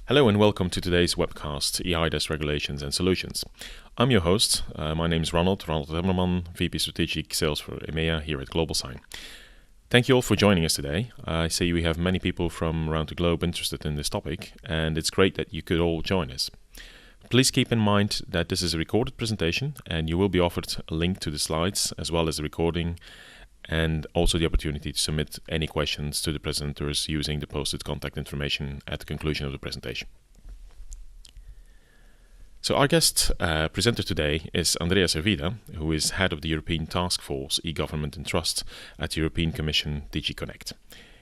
Hello and welcome to today's webcast, eIDAS Regulations and Solutions. I'm your host. My name is Ronald Temmerman, VP Strategic Sales for EMEA here at GlobalSign. Thank you all for joining us today. I see we have many people from around the globe interested in this topic, and it's great that you could all join us. Please keep in mind that this is a recorded presentation, and you will be offered a link to the slides as well as the recording, and also the opportunity to submit any questions to the presenters using the posted contact information at the conclusion of the presentation. So our guest presenter today is Andrea Servida, who is head of the European Task Force eGovernment and Trust at the European Commission DG Connect.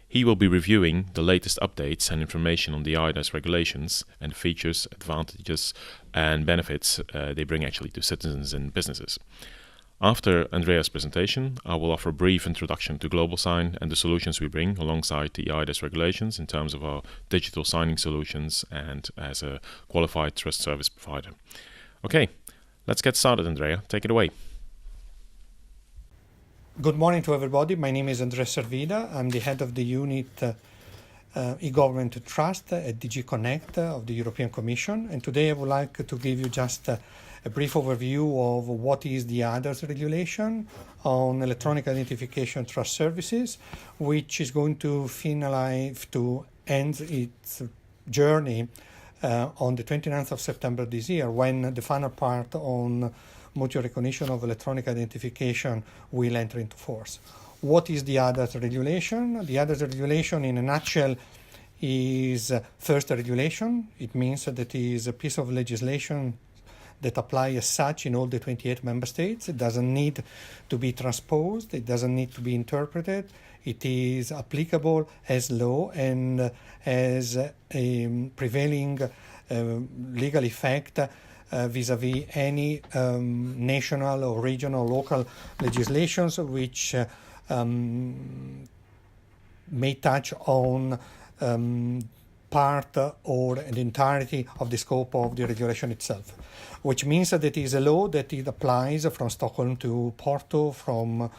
He will be reviewing the latest updates and information on the eIDAS regulations and the features, advantages and benefits they bring actually to citizens and businesses. After Andrea's presentation, I will offer a brief introduction to GlobalSign and the solutions we bring alongside the eIDAS regulations in terms of our digital signing solutions and as a qualified trust service provider. Okay, let's get started, Andrea. Take it away. Good morning to everybody. My name is Andrea Servida. I'm the head of the unit eGovernment Trust at DG Connect of the European Commission. And today I would like to give you just a brief overview of what is the eIDAS regulation on electronic identification trust services, which is going to finalize to end its journey on the 29th of September this year, when the final part on mutual recognition of electronic identification will enter into force. What is the eIDAS regulation? The eIDAS regulation, in a nutshell, is first a regulation. It means that it is a piece of legislation that apply as such in all the 28 member states. It doesn't need to be transposed. It doesn't need to be interpreted. It is applicable as law and as a prevailing legal effect vis-à-vis any national or regional or local legislations which may touch on part or the entirety of the scope of the regulation itself, which means that it is a law that it applies from Stockholm to Porto, from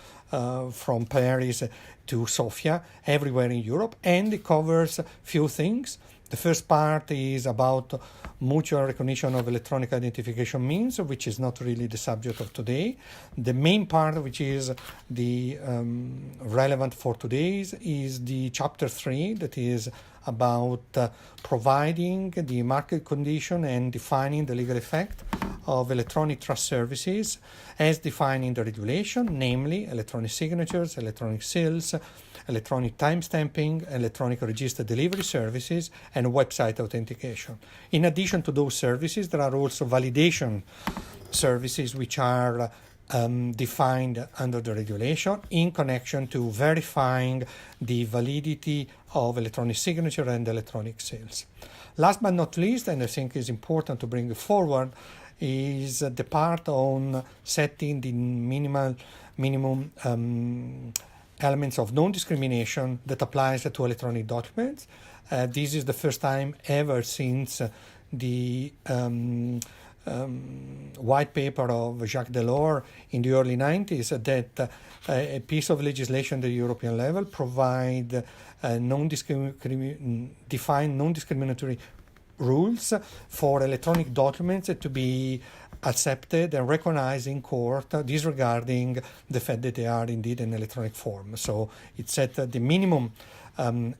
Paris to Sofia, everywhere in Europe, and it covers few things. The first part is about mutual recognition of electronic identification means, which is not really the subject of today. The main part, which is the relevant for today, is the Chapter 3, that is about providing the market condition and defining the legal effect of electronic trust services as defined in the regulation, namely electronic signatures, electronic seals, electronic timestamping, electronic register delivery services, and website authentication. In addition to those services, there are also validation services which are defined under the regulation in connection to verifying the validity of electronic signature and electronic seals. Last but not least, and I think is important to bring forward, is the part on setting the minimum elements of non-discrimination that applies to electronic documents. This is the first time ever since the white paper of Jacques Delors in the early 90s that a piece of legislation at the European level provide define non-discriminatory rules for electronic documents to be accepted and recognized in court, disregarding the fact that they are indeed in electronic form. So it set the minimum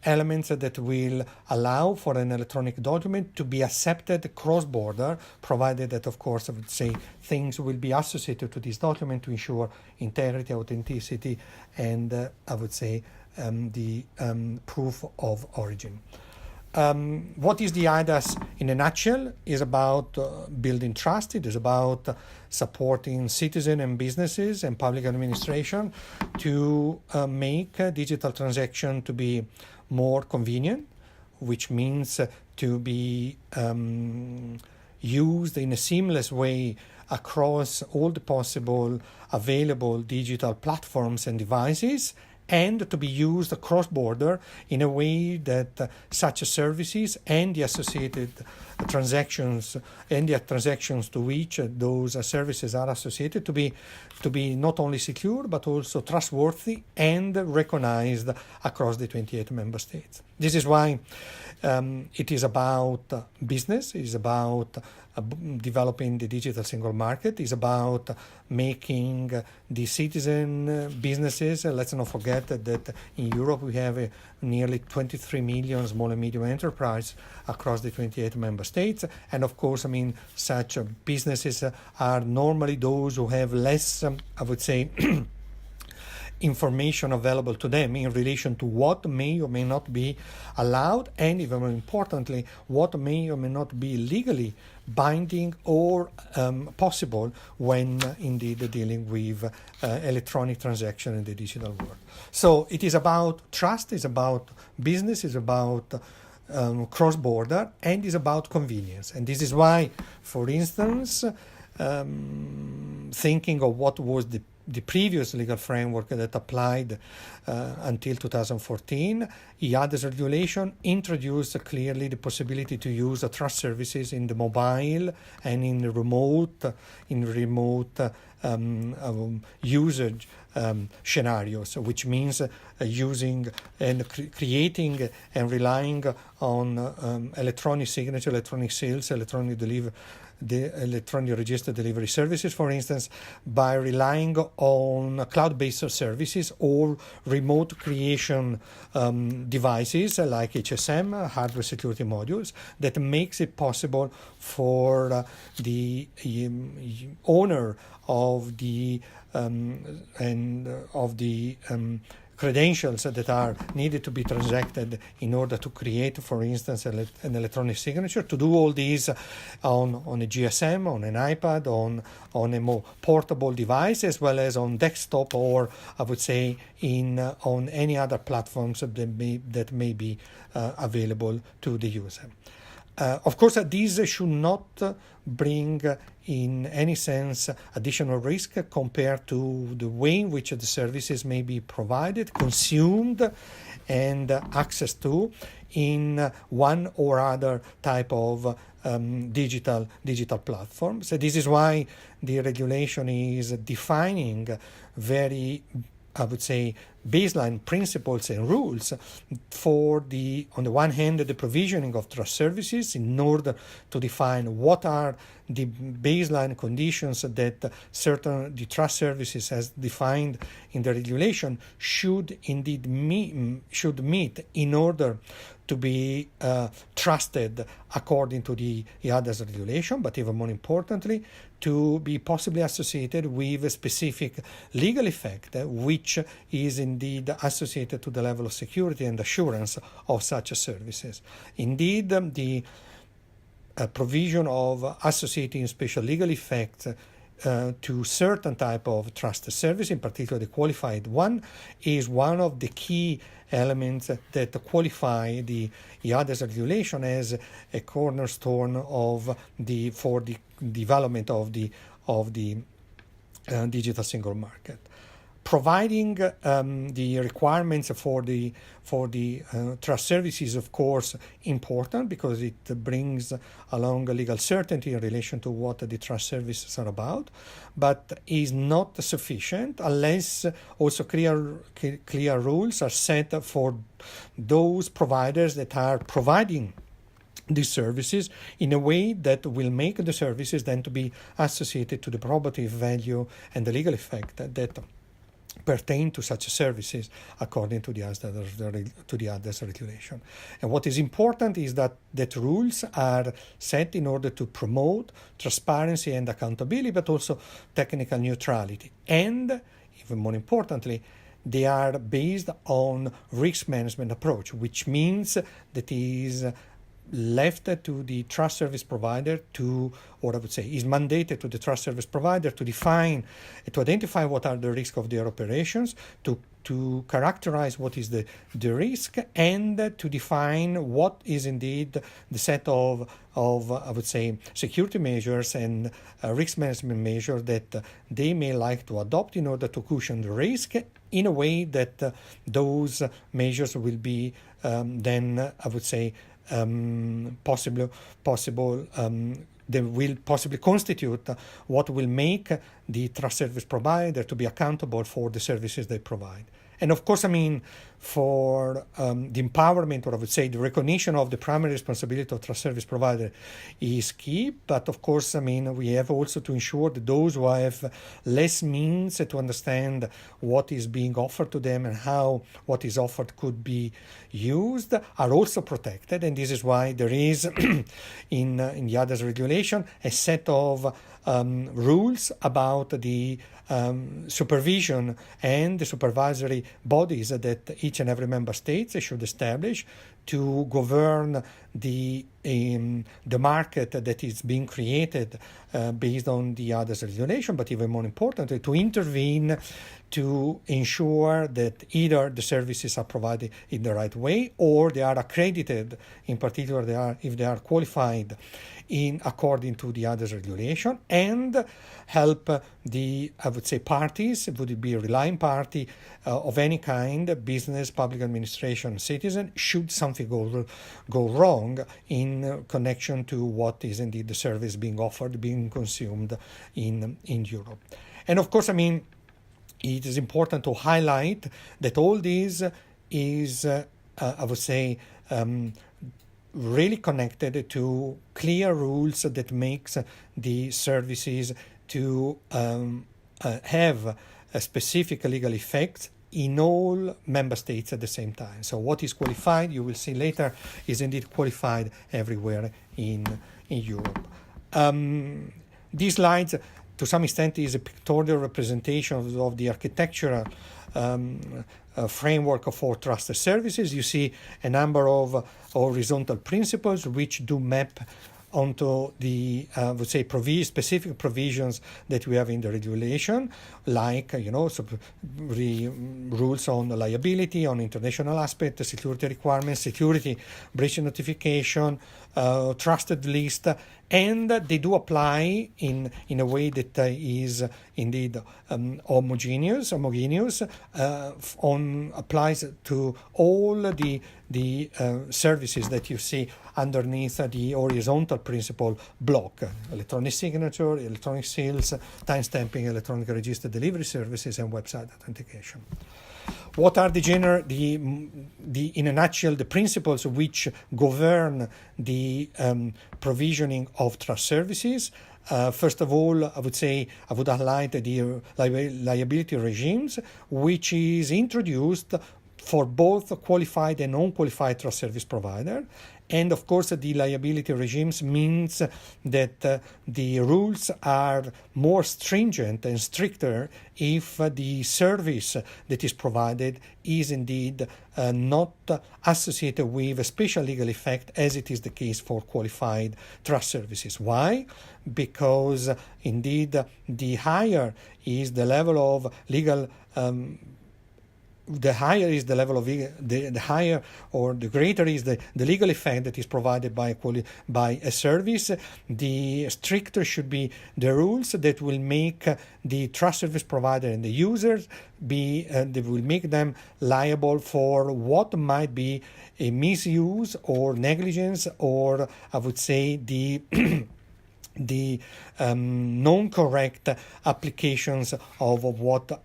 elements that will allow for an electronic document to be accepted cross-border, provided that, of course, I would say things will be associated to this document to ensure integrity, authenticity, and I would say the proof of origin. What is the eIDAS in a nutshell? Is about building trust. It is about supporting citizens and businesses and public administration to make digital transaction to be more convenient, which means to be used in a seamless way across all the possible available digital platforms and devices, and to be used cross-border in a way that such services and the associated transactions and the transactions to which those services are associated to be not only secure but also trustworthy and recognized across the 28 member states. This is why it is about business, it is about developing the digital single market, is about making the citizen businesses. Let's not forget that in Europe we have nearly 23 million small and medium enterprises across the 28 member states. And of course, such businesses are normally those who have less, I would say, information available to them in relation to what may or may not be allowed, and even more importantly, what may or may not be legally binding or possible when indeed dealing with electronic transaction in the digital world. So it is about trust, it's about business, it's about cross-border, and it's about convenience. And this is why, for instance, thinking of what was the previous legal framework that applied until 2014, eIDAS regulation introduced clearly the possibility to use trust services in the mobile and in remote usage scenarios, which means using and creating and relying on electronic signature, electronic sales, electronic delivery, the electronic registered delivery services, for instance, by relying on cloud-based services or remote creation devices like HSM, hardware security modules, that makes it possible for the owner of the credentials that are needed to be transacted in order to create, for instance, an electronic signature, to do all these on a GSM, on an iPad, on a more portable device, as well as on desktop, or I would say on any other platforms that may be available to the user. Of course, these should not bring in any sense additional risk compared to the way in which the services may be provided, consumed, and access to in one or other type of digital platform. So this is why the regulation is defining very, I would say, baseline principles and rules for on the one hand, the provisioning of trust services in order to define what are the baseline conditions that the trust services as defined in the regulation should indeed meet in order to be trusted according to the eIDAS regulation, but even more importantly, to be possibly associated with a specific legal effect, which is indeed associated to the level of security and assurance of such services. Indeed, the provision of associating special legal effects to certain type of trust service, in particular the qualified one, is one of the key elements that qualify the eIDAS regulation as a cornerstone for the development of the digital single market. Providing the requirements for the trust service is, of course, important because it brings along a legal certainty in relation to what the trust services are about, but is not sufficient unless also clear rules are set for those providers that are providing these services in a way that will make the services then to be associated to the probative value and the legal effect that pertain to such services according to the eIDAS regulation. And what is important is that rules are set in order to promote transparency and accountability, but also technical neutrality. And even more importantly, they are based on risk management approach, which means that is left to the trust service provider is mandated to the trust service provider to define, to identify what are the risks of their operations, to characterize what is the risk, and to define what is indeed the set of I would say, security measures and risk management measures that they may like to adopt in order to cushion the risk in a way that those measures will be then, I would say, possible. They will possibly constitute what will make the trust service provider to be accountable for the services they provide. And of course, I mean, for the empowerment, or I would say the recognition of the primary responsibility of trust service provider is key. But of course, I mean, we have also to ensure that those who have less means to understand what is being offered to them and how what is offered could be used are also protected. And this is why there is in the eIDAS regulation a set of rules about the supervision and the supervisory bodies that each and every member state should establish to govern the market that is being created based on the eIDAS regulation, but even more importantly, to intervene to ensure that either the services are provided in the right way or they are accredited, in particular if they are qualified according to the eIDAS regulation, and help the, I would say, parties, would it be a relying party of any kind, business, public administration, citizen, should something go wrong in connection to what is indeed the service being offered, being consumed in Europe. And of course, I mean, it is important to highlight that all this is, I would say, really connected to clear rules that makes the services to have a specific legal effect in all member states at the same time. So what is qualified, you will see later, is indeed qualified everywhere in Europe. These slides, to some extent, is a pictorial representation of the architectural framework for trusted services. You see a number of horizontal principles which do map onto the, would say, specific provisions that we have in the regulation, like, rules on liability, on international aspect, security requirements, security breach notification, trusted list, and they do apply in a way that is indeed homogeneous, applies to all the services that you see underneath the horizontal principle block: electronic signature, electronic seals, timestamping, electronic register delivery services, and website authentication. What are in a nutshell, the principles which govern the provisioning of trust services? First of all, I would highlight the liability regimes, which is introduced for both qualified and non-qualified trust service provider. And of course, the liability regimes means that the rules are more stringent and stricter if the service that is provided is indeed not associated with a special legal effect, as it is the case for qualified trust services. Why? Because indeed the higher is the level of legal the higher is the level of the higher, or the greater is the legal effect that is provided by a service, the stricter should be the rules that will make the trust service provider and the users they will make them liable for what might be a misuse or negligence, or I would say the non-correct applications of what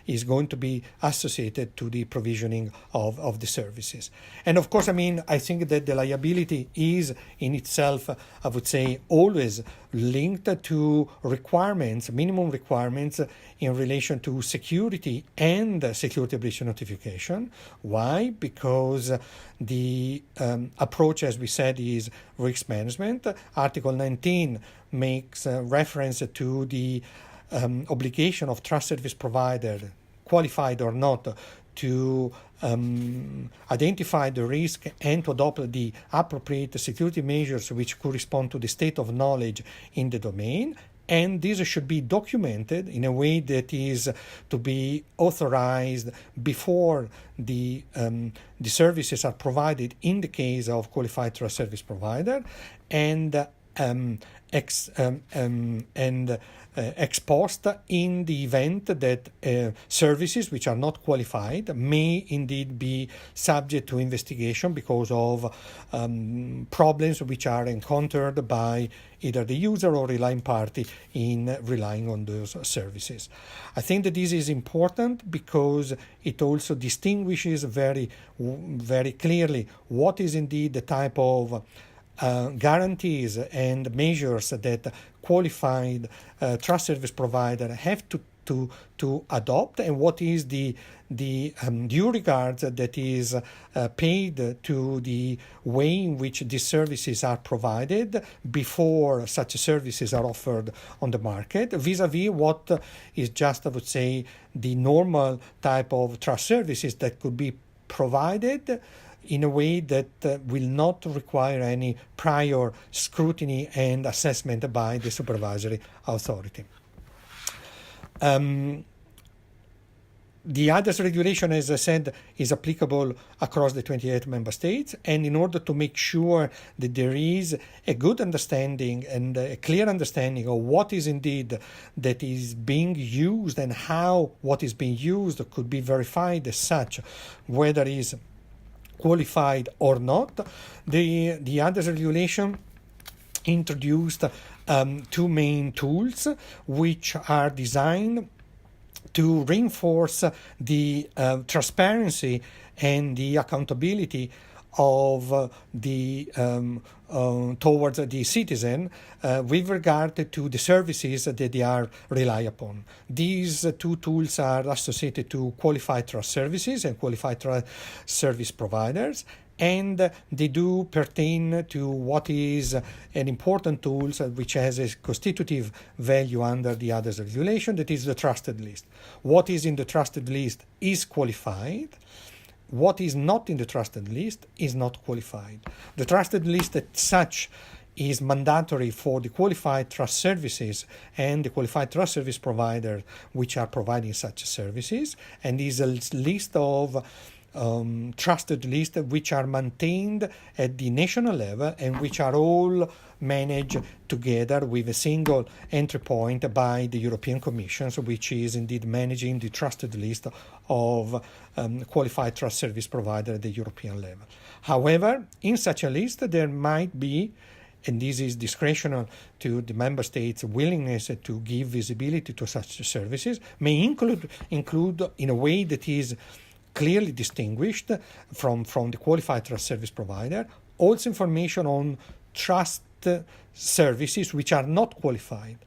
is going to be associated to the provisioning of the services. And of course, I think that the liability is in itself, I would say, always linked to requirements, minimum requirements in relation to security and security breach notification. Why? Because the approach, as we said, is risk management. Article 19 makes reference to the obligation of trust service provider, qualified or not, to identify the risk and to adopt the appropriate security measures which correspond to the state of knowledge in the domain. And this should be documented in a way that is to be authorized before the services are provided in the case of qualified trust service provider, and ex post in the event that services which are not qualified may indeed be subject to investigation because of problems which are encountered by either the user or relying party in relying on those services. I think that this is important because it also distinguishes very clearly what is indeed the type of guarantees and measures that qualified trust service provider have to adopt, and what is the due regard that is paid to the way in which these services are provided before such services are offered on the market, vis-a-vis what is just, I would say, the normal type of trust services that could be provided in a way that will not require any prior scrutiny and assessment by the supervisory authority. The eIDAS regulation, as I said, is applicable across the 28 member states, and in order to make sure that there is a good understanding and a clear understanding of what is indeed that is being used and how what is being used could be verified as such, whether it is qualified or not, the eIDAS regulation introduced two main tools which are designed to reinforce the transparency and the accountability of towards the citizen with regard to the services that they are rely upon. These two tools are associated to qualified trust services and qualified trust service providers, and they do pertain to what is an important tool which has a constitutive value under the eIDAS regulation, that is the trusted list. What is in the trusted list is qualified. What is not in the trusted list is not qualified. The trusted list as such is mandatory for the qualified trust services and the qualified trust service providers which are providing such services, and is a list of trusted lists which are maintained at the national level and which are all managed together with a single entry point by the European Commission, which is indeed managing the trusted list of qualified trust service provider at the European level. However, in such a list there might be, and this is discretional to the member states' willingness to give visibility to such services, may include in a way that is clearly distinguished from the qualified trust service provider, also information on trust services which are not qualified.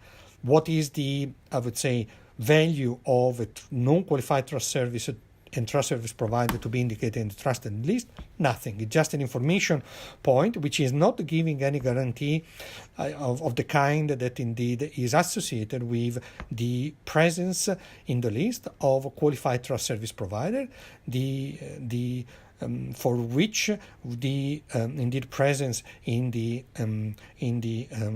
What is the, I would say, value of a non-qualified trust service and trust service provider to be indicated in the trusted list? Nothing. It's just an information point which is not giving any guarantee of the kind that indeed is associated with the presence in the list of a qualified trust service provider, for which the indeed presence in the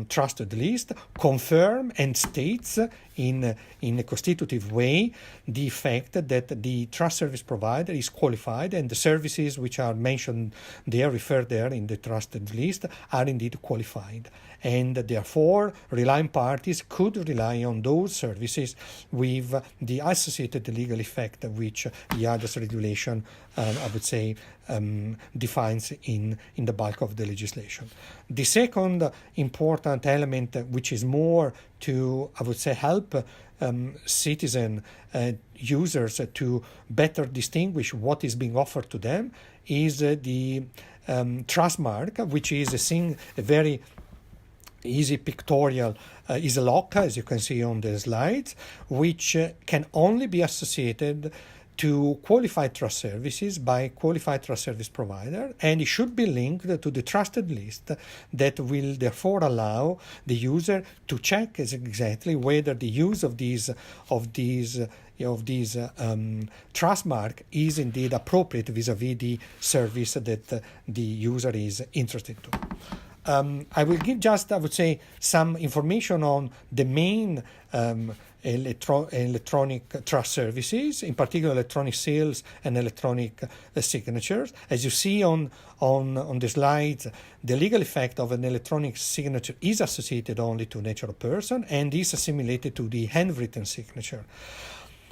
trusted list confirm and states in a constitutive way the fact that the trust service provider is qualified and the services which are mentioned there, referred there in the trusted list, are indeed qualified. And therefore, relying parties could rely on those services with the associated legal effect which the eIDAS regulation, I would say, defines in the bulk of the legislation. The second important element, which is more to, I would say, help citizen users to better distinguish what is being offered to them, is the trust mark, which is a very easy pictorial is a lock, as you can see on the slides, which can only be associated to qualified trust services by qualified trust service provider, and it should be linked to the trusted list that will therefore allow the user to check exactly whether the use of these trust mark is indeed appropriate vis-a-vis the service that the user is interested to. I will give just, I would say, some information on the main electronic trust services, in particular electronic seals and electronic signatures. As you see on the slides, the legal effect of an electronic signature is associated only to natural person and is assimilated to the handwritten signature.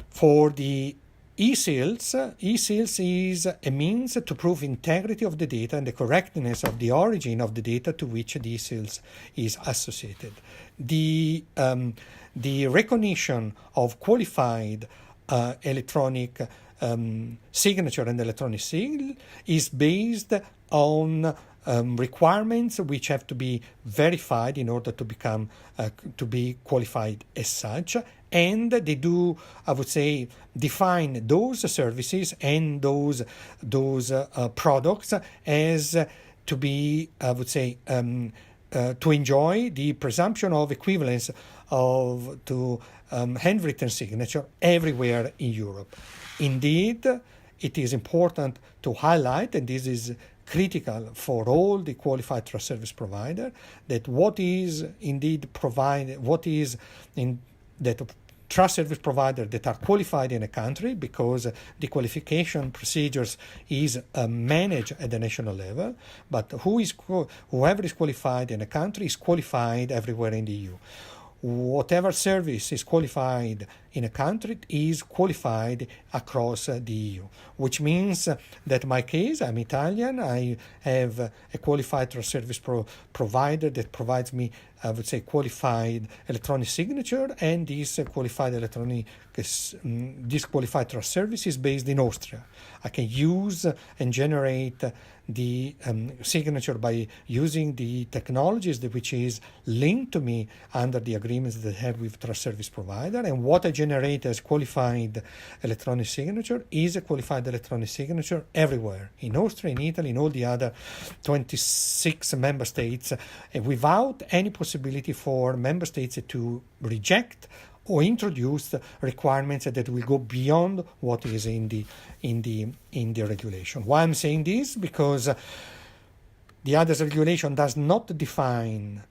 For the eSeals is a means to prove integrity of the data and the correctness of the origin of the data to which the eSeals is associated. The recognition of qualified electronic signature and electronic seal is based on requirements which have to be verified in order to become to be qualified as such, and they do, I would say, define those services and those products as to be, I would say, to enjoy the presumption of equivalence to handwritten signature everywhere in Europe. Indeed, it is important to highlight, and this is critical for all the qualified trust service provider, that what is indeed provided, that trust service providers that are qualified in a country, because the qualification procedures is managed at the national level, but whoever is qualified in a country is qualified everywhere in the EU. Whatever service is qualified in a country is qualified across the EU, which means that in my case, I'm Italian, I have a qualified trust service provider that provides me, I would say, qualified electronic signature, and this qualified trust service is based in Austria. I can use and generate the signature by using the technologies which is linked to me under the agreements that I have with trust service provider, and what I generate as qualified electronic signature is a qualified electronic signature everywhere, in Austria, in Italy, in all the other 26 member states, without any possibility for member states to reject or introduce requirements that will go beyond what is in the regulation. Why I'm saying this? Because the eIDAS regulation does not define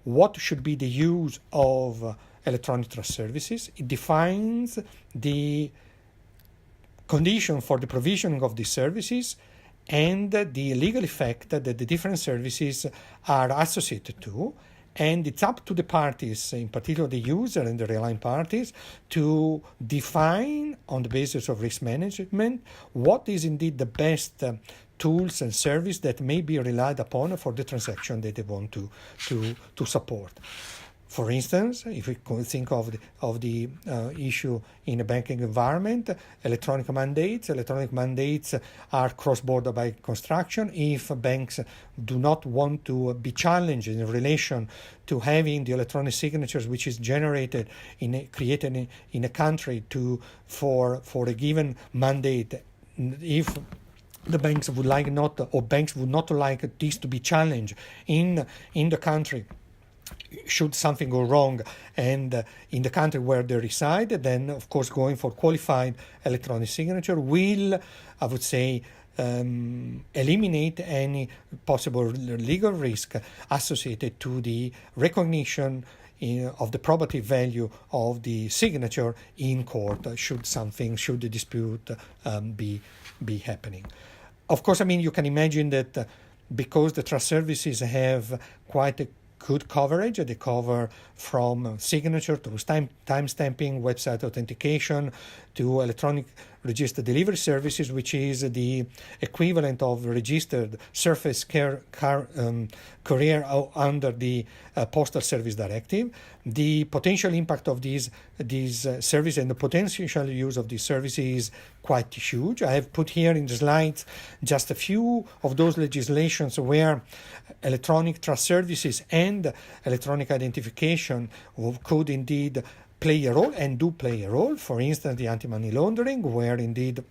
what should be the use of electronic trust services. It defines the condition for the provisioning of these services and the legal effect that the different services are associated to. And it's up to the parties, in particular the user and the relying parties, to define, on the basis of risk management, what is indeed the best tools and service that may be relied upon for the transaction that they want to support. For instance, if we think of the issue in a banking environment, electronic mandates are cross-border by construction. If banks do not want to be challenged in relation to having the electronic signatures which is generated created in a country for a given mandate, if the banks would not like this to be challenged in the country, should something go wrong and in the country where they reside, then of course going for qualified electronic signature will, I would say, eliminate any possible legal risk associated to the recognition of the probative value of the signature in court should the dispute be happening. Of course, I mean, you can imagine that because the trust services have quite a good coverage. They cover from signature to timestamping, website authentication, to electronic registered delivery services, which is the equivalent of registered surface courier under the Postal Service Directive. The potential impact of these services and the potential use of these services is quite huge. I have put here in the slides just a few of those legislations where electronic trust services and electronic identification could indeed play a role and do play a role. For instance, the anti-money laundering, where indeed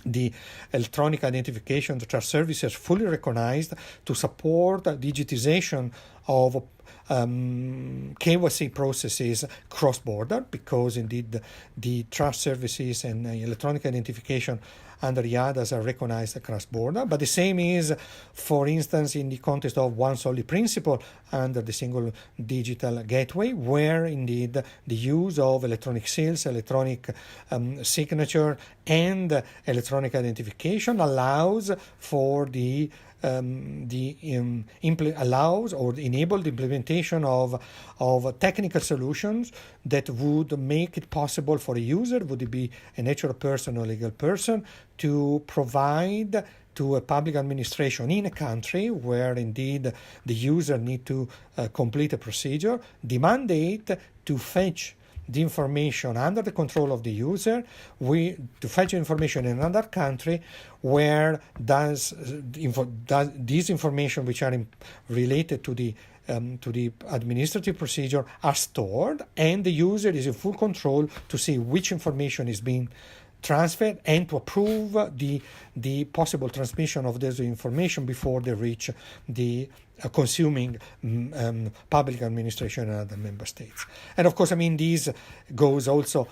the electronic identification, the trust services fully recognized to support digitization of KYC processes cross-border, because indeed the trust services and electronic identification under eIDAS are recognized across border. But the same is, for instance, in the context of one solid principle under the single digital gateway, where indeed the use of electronic seals, electronic signature, and electronic identification allows for allows or enable the implementation of technical solutions that would make it possible for a user, would it be a natural person or legal person, to provide to a public administration in a country where indeed the user need to complete a procedure, the mandate to fetch the information under the control of the user, to fetch information in another country where these information which are related to the administrative procedure are stored, and the user is in full control to see which information is being transferred and to approve the possible transmission of this information before they reach the consuming public administration in other member states. And of course, this goes also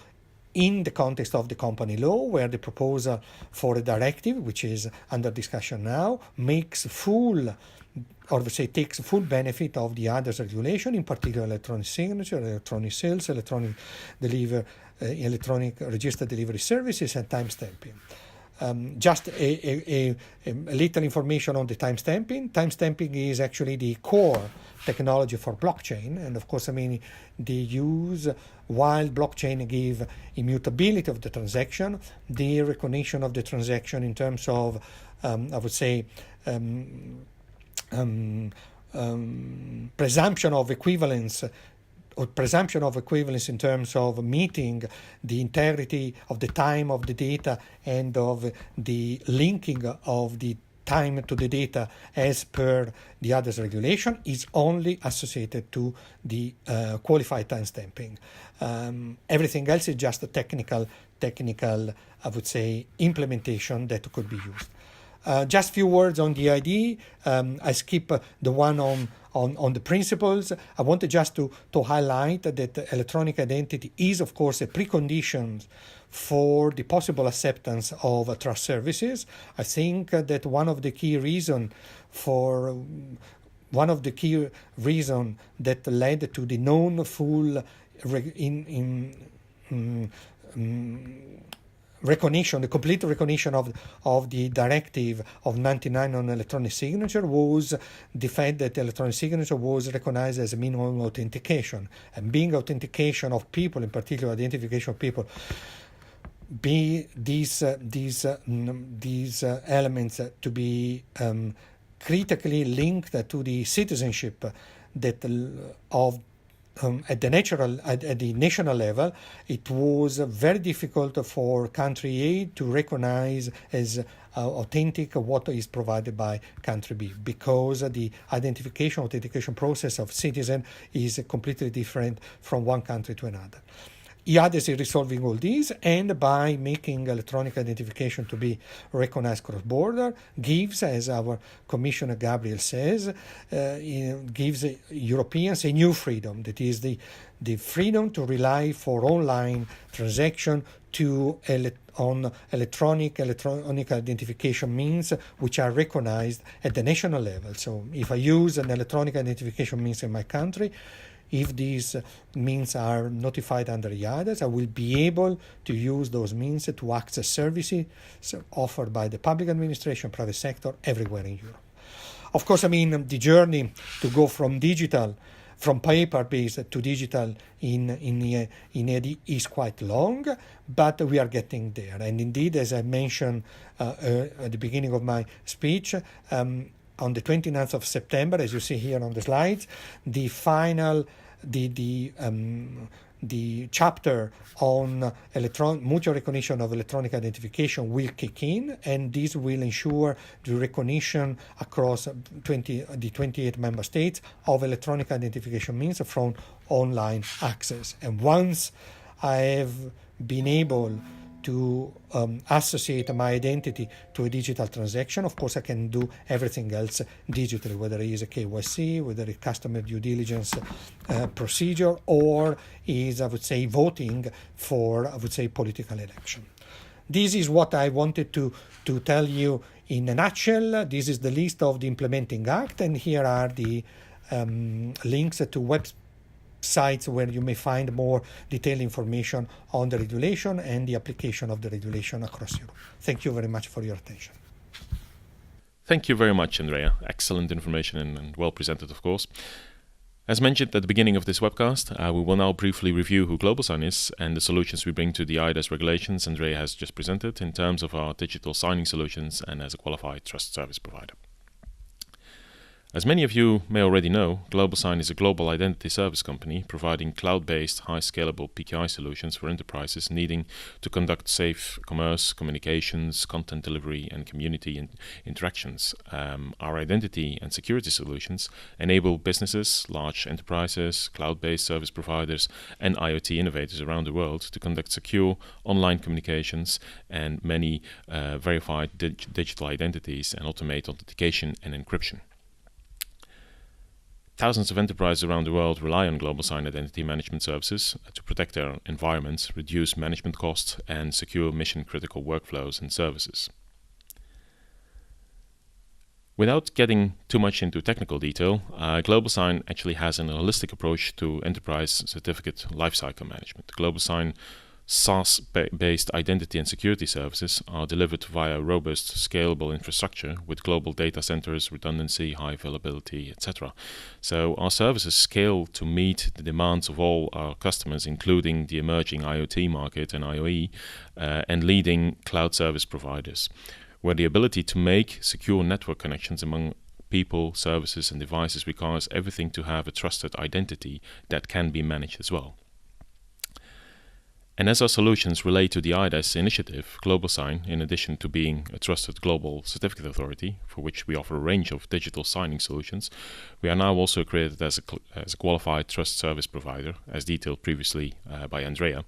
in the context of the company law, where the proposal for a directive, which is under discussion now, takes full benefit of the eIDAS regulation, in particular electronic signature, electronic sales, electronic registered delivery services, and timestamping. Just a little information on the timestamping. Timestamping is actually the core technology for blockchain, and of course, the use, while blockchain give immutability of the transaction, the recognition of the transaction in terms of, presumption of equivalence, or presumption of equivalence in terms of meeting the integrity of the time of the data and of the linking of the time to the data as per the eIDAS regulation, is only associated to the qualified timestamping. Everything else is just a technical, implementation that could be used. Just a few words on the ID. I skip the one on the principles. I wanted just to highlight that electronic identity is, of course, a precondition for the possible acceptance of trust services. I think that one of the key reasons that led to the non-full recognition, the complete recognition of the directive of 99 on electronic signature was the fact that electronic signature was recognized as a minimum authentication, and being authentication of people, in particular identification of people, these elements to be critically linked to the citizenship that at the national level. It was very difficult for country A to recognize as authentic what is provided by country B, because the authentication process of citizen is completely different from one country to another. eIDAS is resolving all these, and by making electronic identification to be recognized cross-border, gives, as our Commissioner Gabriel says, gives Europeans a new freedom, that is the freedom to rely for online transaction on electronic identification means which are recognized at the national level. So if I use an electronic identification means in my country, if these means are notified under eIDAS, I will be able to use those means to access services offered by the public administration, private sector, everywhere in Europe. Of course, the journey to go from paper-based to digital in EDI is quite long, but we are getting there. And indeed, as I mentioned at the beginning of my speech, on the 29th of September, as you see here on the slides, the final, the chapter on mutual recognition of electronic identification will kick in, and this will ensure the recognition across the 28 member states of electronic identification means from online access. And once I have been able to associate my identity to a digital transaction, of course I can do everything else digitally, whether it is a KYC, whether it's customer due diligence procedure, or is, voting for, political election. This is what I wanted to tell you in a nutshell. This is the list of the implementing act, and here are the links to websites where you may find more detailed information on the regulation and the application of the regulation across Europe. Thank you very much for your attention. Thank you very much, Andrea. Excellent information and well presented, of course. As mentioned at the beginning of this webcast, we will now briefly review who GlobalSign is and the solutions we bring to the eIDAS regulations Andrea has just presented in terms of our digital signing solutions and as a qualified trust service provider. As many of you may already know, GlobalSign is a global identity service company providing cloud-based, high-scalable PKI solutions for enterprises needing to conduct safe commerce, communications, content delivery, and community interactions. Our identity and security solutions enable businesses, large enterprises, cloud-based service providers, and IoT innovators around the world to conduct secure online communications and many verified digital identities and automate authentication and encryption. Thousands of enterprises around the world rely on GlobalSign identity management services to protect their environments, reduce management costs, and secure mission-critical workflows and services. Without getting too much into technical detail, GlobalSign actually has an holistic approach to enterprise certificate lifecycle management. GlobalSign SaaS-based identity and security services are delivered via robust, scalable infrastructure with global data centers, redundancy, high availability, etc. So our services scale to meet the demands of all our customers, including the emerging IoT market and IoE, and leading cloud service providers, where the ability to make secure network connections among people, services, and devices requires everything to have a trusted identity that can be managed as well. And as our solutions relate to the eIDAS initiative, GlobalSign, in addition to being a trusted global certificate authority, for which we offer a range of digital signing solutions, we are now also accredited as a qualified trust service provider, as detailed previously by Andrea,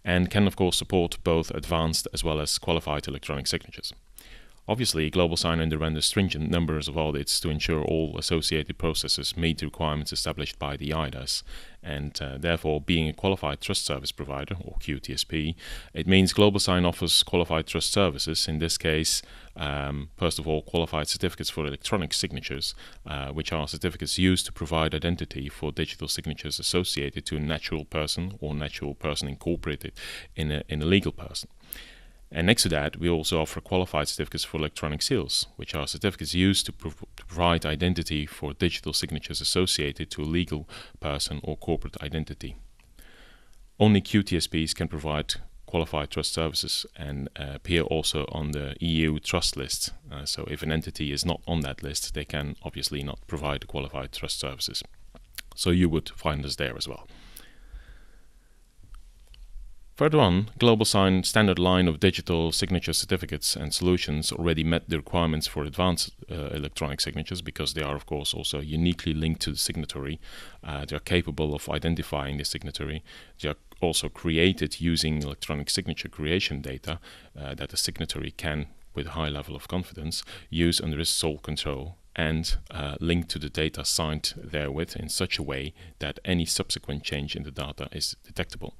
and can of course support both advanced as well as qualified electronic signatures. Obviously, GlobalSign underwent stringent numbers of audits to ensure all associated processes meet the requirements established by the eIDAS, and therefore, being a qualified trust service provider, or QTSP, it means GlobalSign offers qualified trust services, in this case, first of all, qualified certificates for electronic signatures, which are certificates used to provide identity for digital signatures associated to a natural person or natural person incorporated in a legal person. And next to that, we also offer qualified certificates for electronic seals, which are certificates used to provide identity for digital signatures associated to a legal person or corporate identity. Only QTSPs can provide qualified trust services and appear also on the EU trust list. So if an entity is not on that list, they can obviously not provide qualified trust services. So you would find us there as well. Further on, GlobalSign standard line of digital signature certificates and solutions already met the requirements for advanced electronic signatures because they are, of course, also uniquely linked to the signatory. They are capable of identifying the signatory. They are also created using electronic signature creation data that the signatory can, with a high level of confidence, use under his sole control and link to the data signed therewith in such a way that any subsequent change in the data is detectable.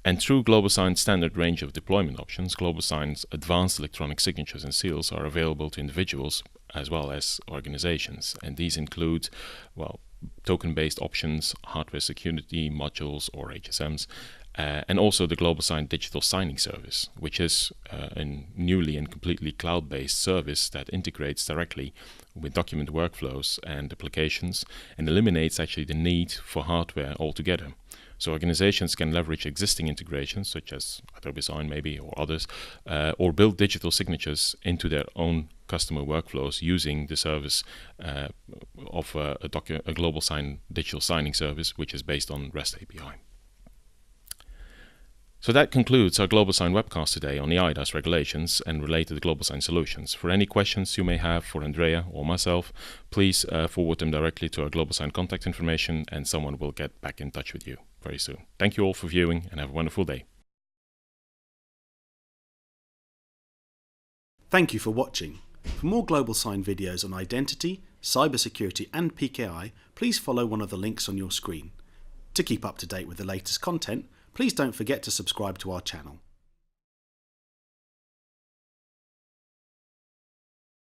And through GlobalSign's standard range of deployment options, GlobalSign's advanced electronic signatures and seals are available to individuals as well as organizations. And these include, well, token-based options, hardware security modules or HSMs, and also the GlobalSign digital signing service, which is a newly and completely cloud-based service that integrates directly with document workflows and applications and eliminates actually the need for hardware altogether. So organizations can leverage existing integrations such as Adobe Sign maybe or others, or build digital signatures into their own customer workflows using the service of a GlobalSign digital signing service, which is based on REST API. So that concludes our GlobalSign webcast today on the eIDAS regulations and related GlobalSign solutions. For any questions you may have for Andrea or myself, please forward them directly to our GlobalSign contact information and someone will get back in touch with you very soon. Thank you all for viewing and have a wonderful day. Thank you for watching. For more GlobalSign videos on identity, cybersecurity and PKI, please follow one of the links on your screen. To keep up to date with the latest content, please don't forget to subscribe to our channel.